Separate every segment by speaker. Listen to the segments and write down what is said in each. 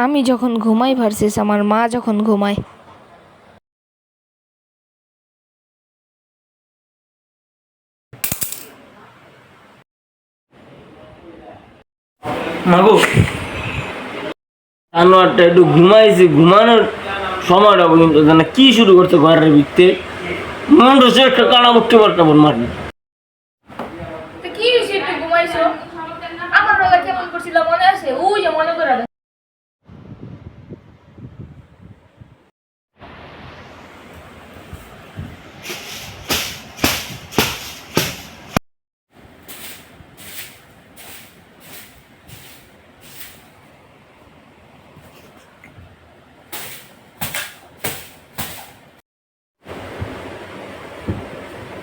Speaker 1: আমি যখন ঘুমাই ভার্সেস আমার মা যখন ঘুমায়।
Speaker 2: মাগো আনোয়ারটা একটু ঘুমাইছে, ঘুমানোর সময়টা পর্যন্ত জানা কি শুরু করতে ঘরের ভিত্তে মন রয়েছে একটা কানা বকতে পারতাম মারবে।
Speaker 1: কি হয়েছে একটু ঘুমাইছো? আমার বেলা কেমন করছিল মনে আছে? ওই যে মনে করে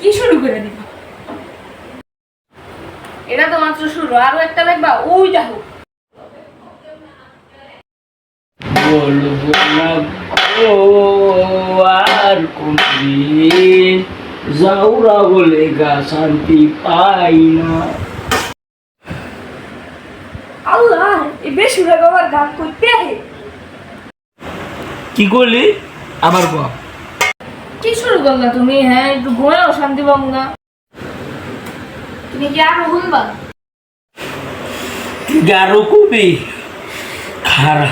Speaker 1: কি শুরু করে দিবা? এটা তো মাত্র শুরু, আরো একটা দেখবা ওই দেখো।
Speaker 2: বলবো না গো আর কোনদিন, যাওরা বলে গা শান্তি পাই না।
Speaker 1: আল্লাহ, এই বেসুরা বাবার গান করতে
Speaker 2: কি করলি আবার গো?
Speaker 1: কি শুরু করলা তুমি? হ্যাঁ, একটু ঘুমাও, শান্তি পাবো না। তুমি কি আরো শুনবা?
Speaker 2: গারো কবি খারা